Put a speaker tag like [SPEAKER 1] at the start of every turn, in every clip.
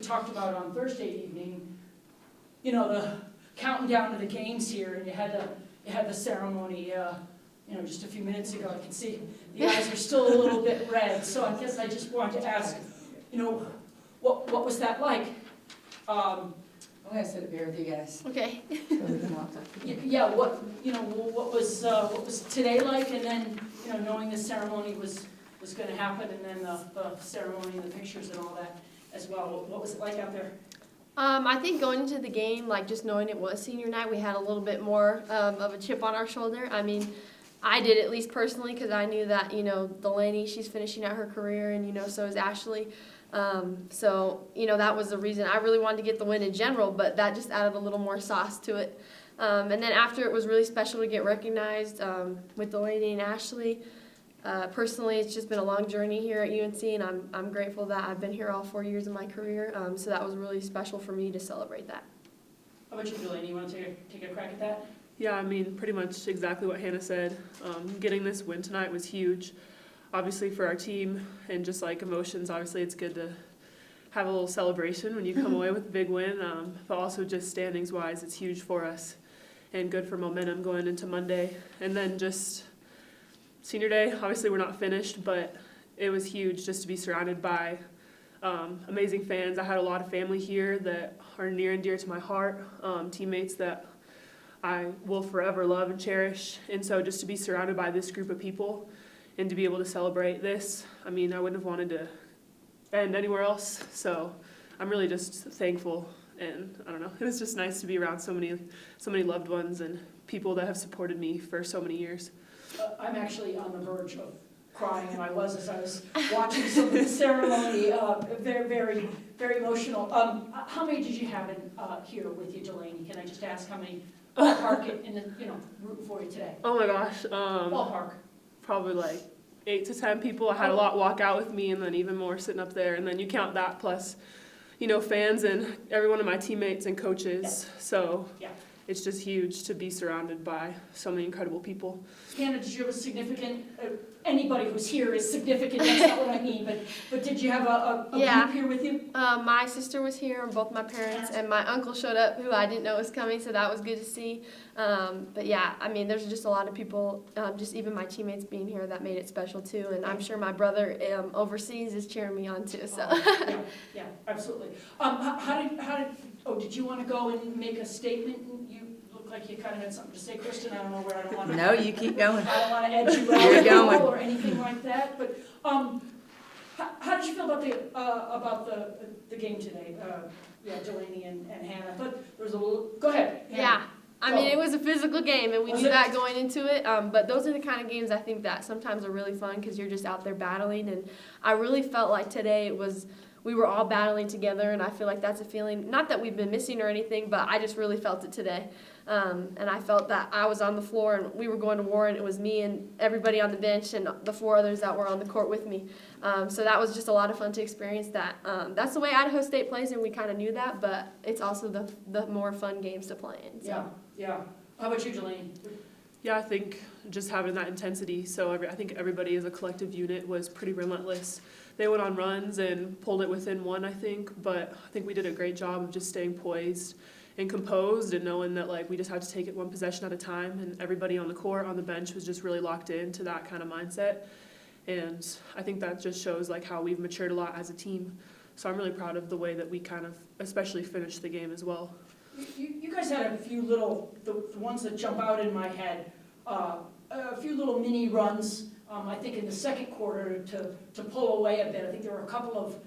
[SPEAKER 1] talked about on Thursday evening, you know, the counting down to the games here, and you had the ceremony, you know, just a few minutes ago. I can see the eyes are still a little bit red, so I guess I just wanted to ask, you know, what was that like?
[SPEAKER 2] I'm gonna sit up here with you guys.
[SPEAKER 3] Okay.
[SPEAKER 1] Yeah, what was today like, and then, you know, knowing the ceremony was going to happen, and then the ceremony and the pictures and all that as well. What was it like out there?
[SPEAKER 3] I think going into the game, like just knowing it was senior night, we had a little bit more of a chip on our shoulder. I mean, I did, at least personally, because I knew that, you know, Delaney, she's finishing out her career, and, you know, so is Ashley. So, you know, that was the reason. I really wanted to get the win in general, but that just added a little more sauce to it. And then after, it was really special to get recognized with Delaney and Ashley. Personally, it's just been a long journey here at UNC, and I'm grateful that I've been here all 4 years of my career. So that was really special for me to celebrate that.
[SPEAKER 1] How about you, Delaney? You want to take a crack at that?
[SPEAKER 4] Yeah, I mean, pretty much exactly what Hannah said. Getting this win tonight was huge, obviously, for our team, and just like emotions, obviously it's good to have a little celebration when you come away with a big win, but also just standings-wise, it's huge for us and good for momentum going into Monday. And then just senior day, obviously we're not finished, but it was huge just to be surrounded by amazing fans. I had a lot of family here that are near and dear to my heart, teammates that I will forever love and cherish. And so just to be surrounded by this group of people and to be able to celebrate this, I mean, I wouldn't have wanted to end anywhere else. So I'm really just thankful, and I don't know, it was just nice to be around so many loved ones and people that have supported me for so many years.
[SPEAKER 1] I'm actually on the verge of crying, and I was as I was watching some of the ceremony. Very, very, very emotional. How many did you have in here with you, Delaney? Can I just ask how many ballpark in the, you know, rooting for you today?
[SPEAKER 4] Oh my gosh.
[SPEAKER 1] Ballpark.
[SPEAKER 4] Probably like 8 to 10 people. I had a lot walk out with me, and then even more sitting up there. And then you count that plus, you know, fans and every one of my teammates and coaches.
[SPEAKER 1] Yeah.
[SPEAKER 4] So
[SPEAKER 1] Yeah.
[SPEAKER 4] It's just huge to be surrounded by so many incredible people.
[SPEAKER 1] Hannah, did you have a significant, anybody who's here is significant, that's not what I mean, but did you have a group here with you?
[SPEAKER 3] My sister was here, and both my parents, and my uncle showed up, who I didn't know was coming, so that was good to see. But yeah, I mean, there's just a lot of people, just even my teammates being here, that made it special too, and I'm sure my brother overseas is cheering me on too, so.
[SPEAKER 1] Yeah, absolutely. Did you want to go and make a statement? You look like you kind of had something to say, Kristen. I don't know where I don't want to.
[SPEAKER 2] No, you keep going.
[SPEAKER 1] I don't want to edge you out
[SPEAKER 2] You're going.
[SPEAKER 1] or anything like that. But how did you feel about the game today? Delaney and Hannah. I thought there was a little. Go ahead. Hannah.
[SPEAKER 3] Yeah. I mean, it was a physical game, and we knew that going into it, but those are the kind of games I think that sometimes are really fun because you're just out there battling, and I really felt like today we were all battling together, and I feel like that's a feeling, not that we've been missing or anything, but I just really felt it today. And I felt that I was on the floor, and we were going to war, and it was me and everybody on the bench and the 4 others that were on the court with me. So that was just a lot of fun to experience that. That's the way Idaho State plays, and we kind of knew that, but it's also the more fun games to play in. So.
[SPEAKER 1] Yeah. How about you, Delaney?
[SPEAKER 4] Yeah, I think just having that intensity. So I think everybody as a collective unit was pretty relentless. They went on runs and pulled it within 1, I think, but I think we did a great job of just staying poised and composed and knowing that like we just had to take it one possession at a time, and everybody on the court, on the bench was just really locked into that kind of mindset. And I think that just shows like how we've matured a lot as a team. So I'm really proud of the way that we kind of especially finished the game as well.
[SPEAKER 1] You guys had a few little, the ones that jump out in my head, a few little mini runs, I think in the second quarter to pull away a bit. I think there were a couple of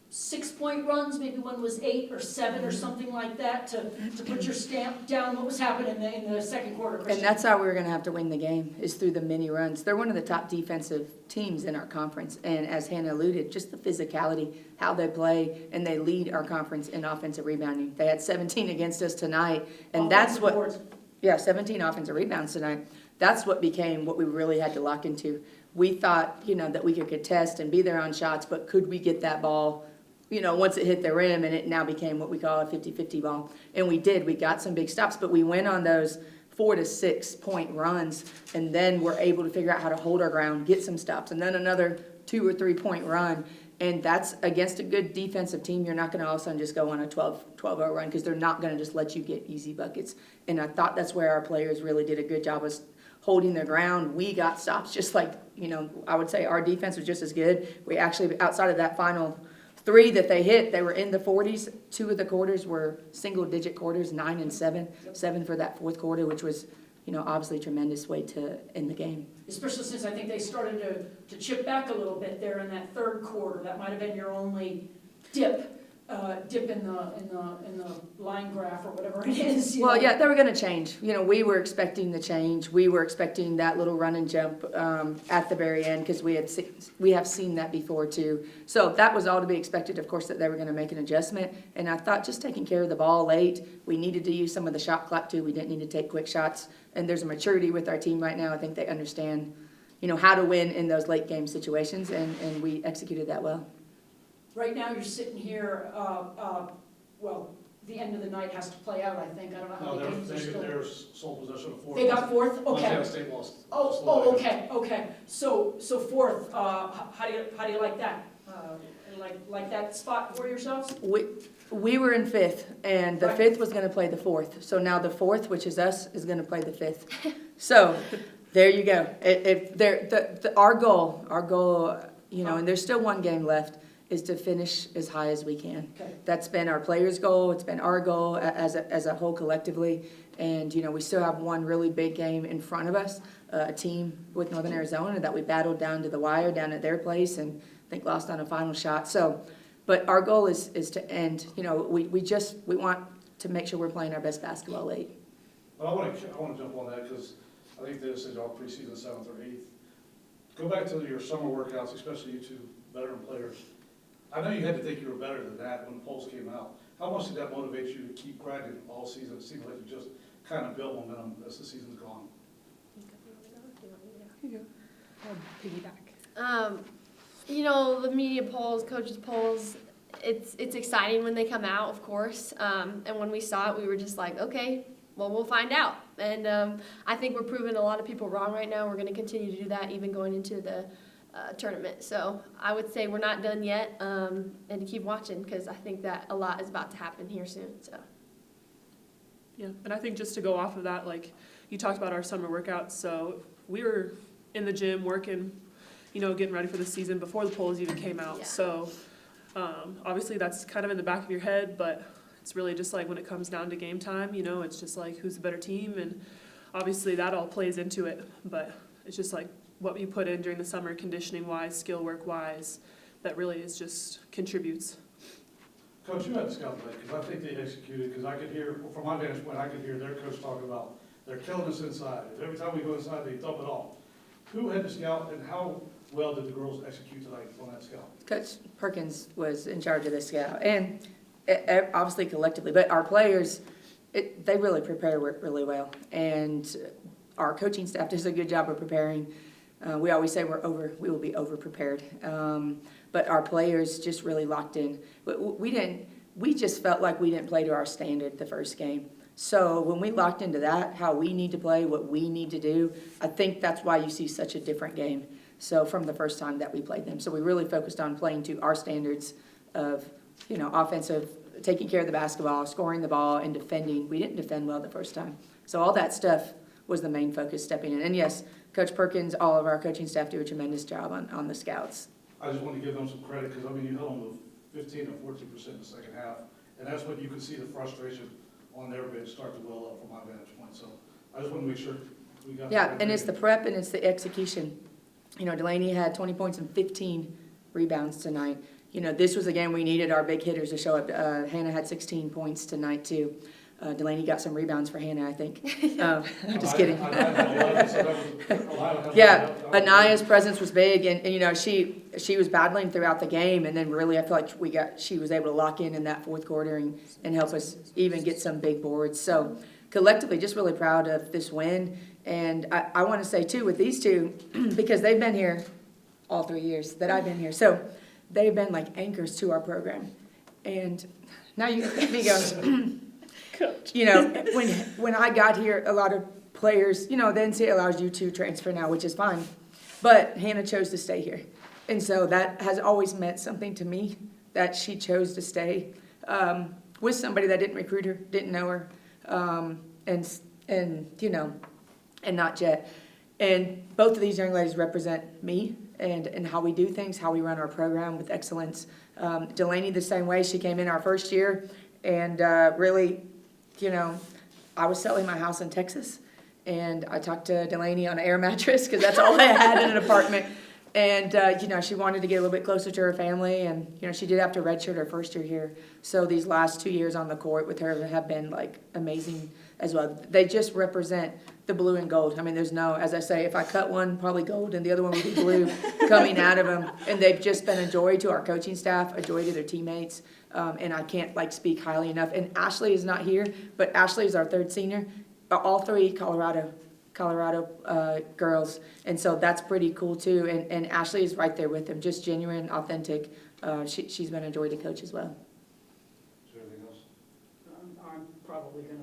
[SPEAKER 1] 6-point runs, maybe one was 8 or 7 or something like that to put your stamp down. What was happening in the second quarter, Christian?
[SPEAKER 2] And that's how we were going to have to win the game, is through the mini runs. They're one of the top defensive teams in our conference, and as Hannah alluded, just the physicality, how they play, and they lead our conference in offensive rebounding. They had 17 against us tonight, and that's what, 17 offensive rebounds tonight. That's what became what we really had to lock into. We thought, that we could contest and be there on shots, but could we get that ball, once it hit the rim, and it now became what we call a 50-50 ball. And we did. We got some big stops, but we went on those 4 to 6 point runs, and then we're able to figure out how to hold our ground, get some stops, and then another 2 or 3 point run. And that's against a good defensive team. You're not going to all of a sudden just go on a 12-0 run because they're not going to just let you get easy buckets. And I thought that's where our players really did a good job of holding their ground. We got stops just like, I would say our defense was just as good. We actually, outside of that final 3 that they hit, they were in the 40s. 2 of the quarters were single-digit quarters, 9 and 7. 7 for that fourth quarter, which was, obviously a tremendous way to end the game.
[SPEAKER 1] Especially since I think they started to chip back a little bit there in that third quarter. That might have been your only dip in the line graph or whatever it is.
[SPEAKER 2] Well, yeah, they were going to change. We were expecting the change. We were expecting that little run and jump at the very end because we have seen that before too. So that was all to be expected, of course, that they were going to make an adjustment. And I thought just taking care of the ball late, we needed to use some of the shot clock too. We didn't need to take quick shots. And there's a maturity with our team right now. I think they understand, how to win in those late game situations, and we executed that well.
[SPEAKER 1] Right now, you're sitting here, well, the end of the night has to play out, I think. I don't know how many games are still.
[SPEAKER 5] They're sole possession of 4th.
[SPEAKER 1] They got 4th? Okay.
[SPEAKER 5] Montana State lost.
[SPEAKER 1] Okay. So 4th, how do you like that? Like that spot for yourselves?
[SPEAKER 2] We were in 5th, and the
[SPEAKER 1] Right.
[SPEAKER 2] 5th was going to play the 4th. So now the 4th, which is us, is going to play the 5th. So there you go. Our goal, and there's still one game left, is to finish as high as we can.
[SPEAKER 1] Okay.
[SPEAKER 2] That's been our players' goal. It's been our goal as a whole collectively. And, we still have one really big game in front of us, a team with Northern Arizona that we battled down to the wire down at their place and I think lost on a final shot. So, but our goal is to end. We want to make sure we're playing our best basketball late.
[SPEAKER 5] But I want to jump on that because I think this is all preseason 7th or 8th. Go back to your summer workouts, especially you two veteran players. I know you had to think you were better than that when the polls came out. How much did that motivate you to keep grinding all season? It seems like you just kind of built momentum as the season's gone.
[SPEAKER 3] Piggyback. The media polls, coaches polls, it's exciting when they come out, of course. And when we saw it, we were just like, okay, well, we'll find out. And I think we're proving a lot of people wrong right now. We're going to continue to do that even going into the tournament. So I would say we're not done yet, and to keep watching because I think that a lot is about to happen here soon. So.
[SPEAKER 4] Yeah, and I think just to go off of that, like you talked about our summer workouts, so we were in the gym working, getting ready for the season before the polls even came out.
[SPEAKER 3] Yeah.
[SPEAKER 4] So obviously that's kind of in the back of your head, but it's really just like when it comes down to game time, it's just like who's the better team, and obviously that all plays into it, but it's just like what you put in during the summer, conditioning-wise, skill work-wise, that really is just contributes.
[SPEAKER 5] Coach, you had to scout that because I think they executed, because I could hear, from my vantage point, I could hear their coach talk about they're killing us inside. Every time we go inside, they dump it all. Who had to scout, and how well did the girls execute tonight on that scout?
[SPEAKER 2] Coach Perkins was in charge of the scout, and obviously collectively, but our players, they really prepare really well, and our coaching staff does a good job of preparing. We always say we will be over prepared, but our players just really locked in. We just felt like we didn't play to our standard the first game. So when we locked into that, how we need to play, what we need to do, I think that's why you see such a different game. So from the first time that we played them, so we really focused on playing to our standards of, offensive, taking care of the basketball, scoring the ball, and defending. We didn't defend well the first time, so all that stuff was the main focus stepping in. And yes, Coach Perkins, all of our coaching staff do a tremendous job on the scouts.
[SPEAKER 5] I just want to give them some credit because, you held them to 15 and 14% in the second half, and that's when you could see the frustration on their bench start to well up from my vantage point. So I just want to make sure we got
[SPEAKER 2] Yeah, and it's the prep and it's the execution. Delaney had 20 points and 15 rebounds tonight. This was a game we needed our big hitters to show up. Hannah had 16 points tonight too. Delaney got some rebounds for Hannah, I think. I'm just kidding. Yeah, Anaya's presence was big, and she was battling throughout the game, and then really I feel like she was able to lock in that fourth quarter and help us even get some big boards. So collectively, just really proud of this win, and I want to say too with these two, because they've been here all 3 years that I've been here, so they've been like anchors to our program, and now you get me going. When I got here, a lot of players, the NCAA allows you to transfer now, which is fine. But Hannah chose to stay here. And so that has always meant something to me, that she chose to stay with somebody that didn't recruit her, didn't know her, and you know, and not Jet. And both of these young ladies represent me and how we do things, how we run our program with excellence. Delaney the same way. She came in our first year and really, you know, I was selling my house in Texas, and I talked to Delaney on an air mattress because that's all I had in an apartment. And, you know, she wanted to get a little bit closer to her family, and, you know, she did have to redshirt her first year here. So these last 2 years on the court with her have been, like, amazing as well. They just represent the blue and gold. I mean, there's no, as I say, if I cut one, probably gold, and the other one would be blue coming out of them. And they've just been a joy to our coaching staff, a joy to their teammates, and I can't, like, speak highly enough. And Ashley is not here, but Ashley is our third senior. All three Colorado girls, and so that's pretty cool too. And Ashley is right there with them, just genuine, authentic. She's been a joy to coach as well.
[SPEAKER 5] Is there anything else?
[SPEAKER 1] I'm probably gonna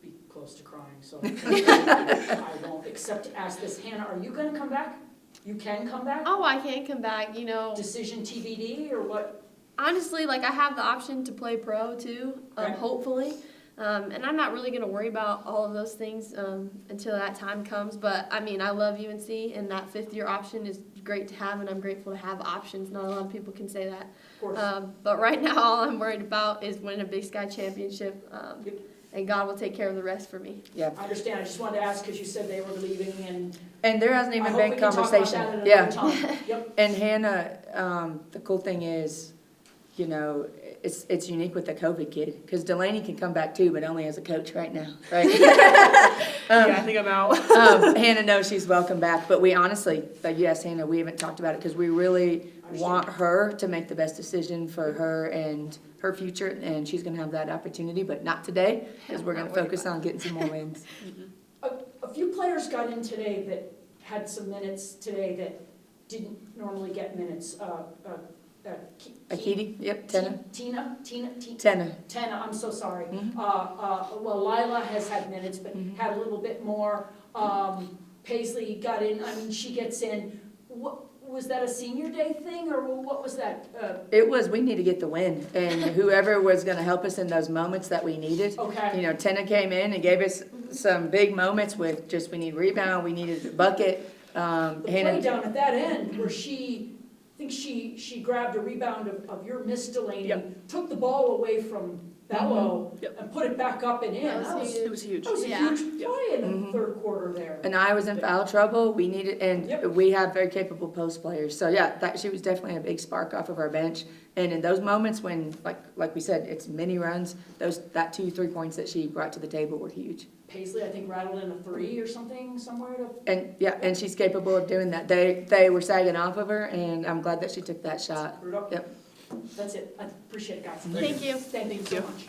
[SPEAKER 1] be close to crying, so I won't, except to ask this. Hannah, are you gonna come back? You can come back?
[SPEAKER 3] Oh, I can come back, you know.
[SPEAKER 1] Decision TBD or what?
[SPEAKER 3] Honestly, like, I have the option to play pro too,
[SPEAKER 1] Okay.
[SPEAKER 3] hopefully. And I'm not really going to worry about all of those things until that time comes. But, I mean, I love UNC, and that fifth-year option is great to have, and I'm grateful to have options. Not a lot of people can say that.
[SPEAKER 1] Of course.
[SPEAKER 3] But right now, all I'm worried about is winning a Big Sky championship, and God will take care of the rest for me.
[SPEAKER 2] Yeah.
[SPEAKER 1] I understand. I just wanted to ask because you said they were leaving, and
[SPEAKER 2] And there hasn't
[SPEAKER 1] I
[SPEAKER 2] even
[SPEAKER 1] hope we
[SPEAKER 2] been
[SPEAKER 1] can talk about
[SPEAKER 2] conversation.
[SPEAKER 1] that at
[SPEAKER 2] Yeah.
[SPEAKER 1] another time. Yep.
[SPEAKER 2] And Hannah, the cool thing is, you know, it's unique with the COVID kid, because Delaney can come back too, but only as a coach right now, right?
[SPEAKER 4] Yeah, I think I'm out.
[SPEAKER 2] Hannah knows she's welcome back, but we honestly, yes, Hannah, we haven't talked about it because we really want her to make the best decision for her and her future, and she's going to have that opportunity, but not today, because we're going to focus on getting some more wins.
[SPEAKER 1] A few players got in today that had some minutes today that didn't normally get minutes.
[SPEAKER 2] Akiti, yep, Tenna.
[SPEAKER 1] Tenna, I'm so sorry.
[SPEAKER 2] Mhm.
[SPEAKER 1] Well, Lila has had minutes, but
[SPEAKER 2] Mhm.
[SPEAKER 1] had a little bit more. Paisley got in, I mean, she gets in. What, was that a senior day thing, or what was that?
[SPEAKER 2] It was, we need to get the win, and whoever was going to help us in those moments that we needed.
[SPEAKER 1] Okay.
[SPEAKER 2] You know, Tenna came in and gave us some big moments with just, we need rebound, we needed a bucket.
[SPEAKER 1] The play down at that end where I think she grabbed a rebound of your Miss Delaney,
[SPEAKER 4] Yep.
[SPEAKER 1] took the ball away from Bello,
[SPEAKER 4] Yep.
[SPEAKER 1] and put it back up and in.
[SPEAKER 3] That was
[SPEAKER 4] It was huge.
[SPEAKER 1] That was a
[SPEAKER 3] Yeah.
[SPEAKER 1] huge play in the
[SPEAKER 2] Mhm.
[SPEAKER 1] third quarter there.
[SPEAKER 2] And I was in foul trouble, we needed, and
[SPEAKER 1] Yep.
[SPEAKER 2] we have very capable post players. So yeah, that, she was definitely a big spark off of our bench. And in those moments when, like we said, it's mini runs, that 2-3 points that she brought to the table were huge.
[SPEAKER 1] Paisley, I think, rattled in a 3 or something somewhere to.
[SPEAKER 2] And yeah, and she's capable of doing that. They were sagging off of her, and I'm glad that she took that shot.
[SPEAKER 1] Screwed up.
[SPEAKER 2] Yep.
[SPEAKER 1] That's it. I appreciate it, guys.
[SPEAKER 3] Thank you.
[SPEAKER 1] Thank you so
[SPEAKER 4] you.
[SPEAKER 1] much.